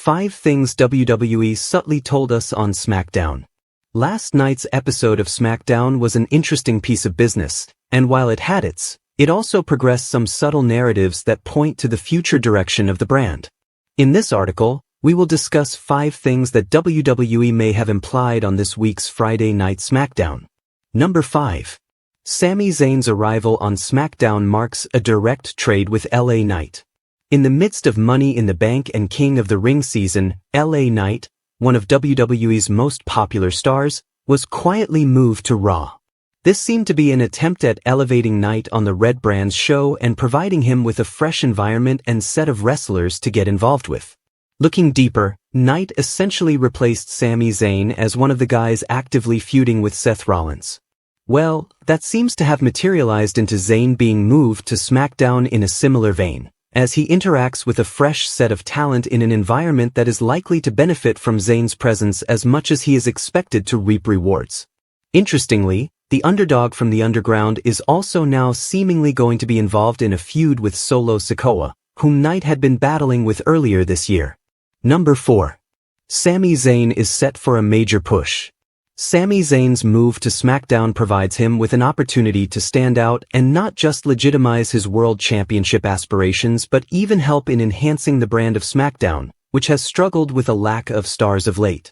5 Things WWE Subtly Told Us on SmackDown. Last night's episode of SmackDown was an interesting piece of business, and while it had it also progressed some subtle narratives that point to the future direction of the brand. In this article, we will discuss 5 things that WWE may have implied on this week's Friday Night SmackDown. Number 5. Sami Zayn's arrival on SmackDown marks a direct trade with LA Knight. In the midst of Money in the Bank and King of the Ring season, LA Knight, one of WWE's most popular stars, was quietly moved to Raw. This seemed to be an attempt at elevating Knight on the Red Brand's show and providing him with a fresh environment and set of wrestlers to get involved with. Looking deeper, Knight essentially replaced Sami Zayn as one of the guys actively feuding with Seth Rollins. Well, that seems to have materialized into Zayn being moved to SmackDown in a similar vein, as he interacts with a fresh set of talent in an environment that is likely to benefit from Zayn's presence as much as he is expected to reap rewards. Interestingly, the underdog from the underground is also now seemingly going to be involved in a feud with Solo Sikoa, whom Knight had been battling with earlier this year. Number 4. Sami Zayn is set for a major push. Sami Zayn's move to SmackDown provides him with an opportunity to stand out and not just legitimize his World Championship aspirations but even help in enhancing the brand of SmackDown, which has struggled with a lack of stars of late.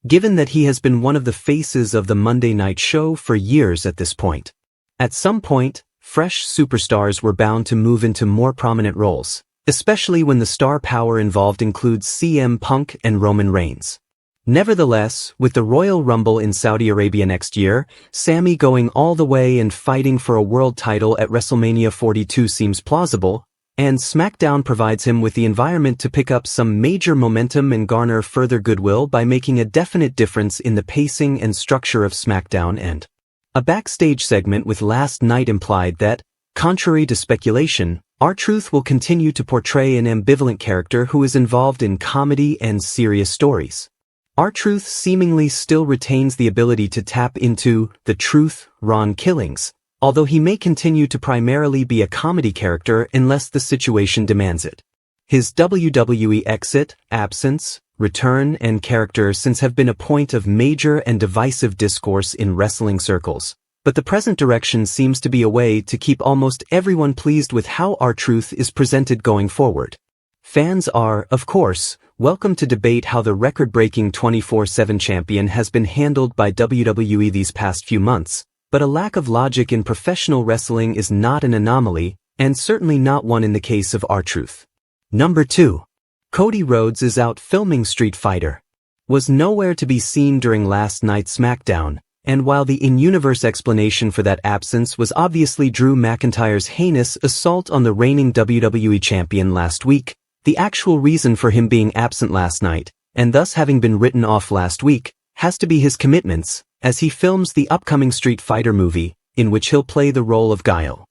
Given that he has been one of the faces of the Monday Night Show for years at this point. At some point, fresh superstars were bound to move into more prominent roles, especially when the star power involved includes CM Punk and Roman Reigns. Nevertheless, with the Royal Rumble in Saudi Arabia next year, Sami going all the way and fighting for a world title at WrestleMania 42 seems plausible, and SmackDown provides him with the environment to pick up some major momentum and garner further goodwill by making a definite difference in the pacing and structure of SmackDown. And a backstage segment with last night implied that, contrary to speculation, R-Truth will continue to portray an ambivalent character who is involved in comedy and serious stories. R-Truth seemingly still retains the ability to tap into the truth, Ron Killings, although he may continue to primarily be a comedy character unless the situation demands it. His WWE exit, absence, return, and character since have been a point of major and divisive discourse in wrestling circles, but the present direction seems to be a way to keep almost everyone pleased with how R-Truth is presented going forward. Fans are, of course, welcome to debate how the record-breaking 24/7 champion has been handled by WWE these past few months, but a lack of logic in professional wrestling is not an anomaly, and certainly not one in the case of R-Truth. Number 2. Cody Rhodes is out filming Street Fighter. Was nowhere to be seen during last night's SmackDown, and while the in-universe explanation for that absence was obviously Drew McIntyre's heinous assault on the reigning WWE champion last week, the actual reason for him being absent last night, and thus having been written off last week, has to be his commitments, as he films the upcoming Street Fighter movie, in which he'll play the role of Guile.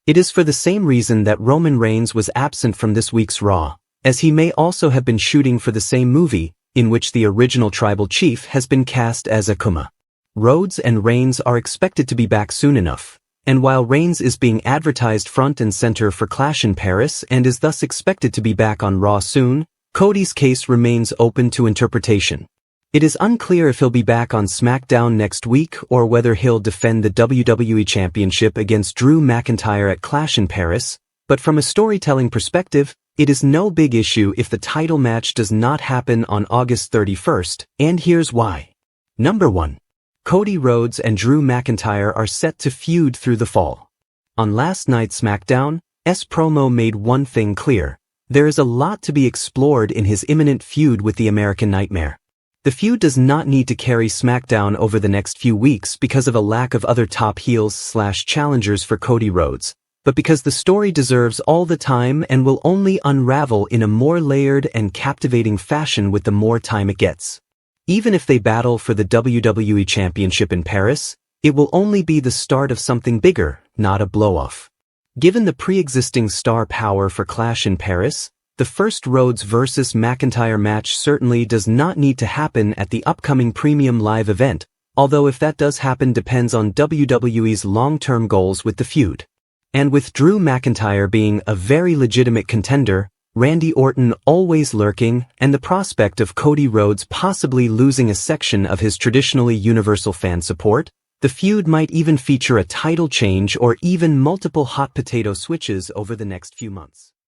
It is for the same reason that Roman Reigns was absent from this week's Raw, as he may also have been shooting for the same movie, in which the original tribal chief has been cast as Akuma. Rhodes and Reigns are expected to be back soon enough. And while Reigns is being advertised front and center for Clash in Paris and is thus expected to be back on Raw soon, Cody's case remains open to interpretation. It is unclear if he'll be back on SmackDown next week or whether he'll defend the WWE Championship against Drew McIntyre at Clash in Paris, but from a storytelling perspective, it is no big issue if the title match does not happen on August 31st, and here's why. Number 1. Cody Rhodes and Drew McIntyre are set to feud through the fall. On last night's SmackDown's promo made one thing clear. There is a lot to be explored in his imminent feud with the American Nightmare. The feud does not need to carry SmackDown over the next few weeks because of a lack of other top heels/challengers for Cody Rhodes, but because the story deserves all the time and will only unravel in a more layered and captivating fashion with the more time it gets. Even if they battle for the WWE Championship in Paris, it will only be the start of something bigger, not a blow-off. Given the pre-existing star power for Clash in Paris, the first Rhodes vs. McIntyre match certainly does not need to happen at the upcoming premium live event, although if that does happen depends on WWE's long-term goals with the feud. And with Drew McIntyre being a very legitimate contender, Randy Orton always lurking, and the prospect of Cody Rhodes possibly losing a section of his traditionally universal fan support, the feud might even feature a title change or even multiple hot potato switches over the next few months.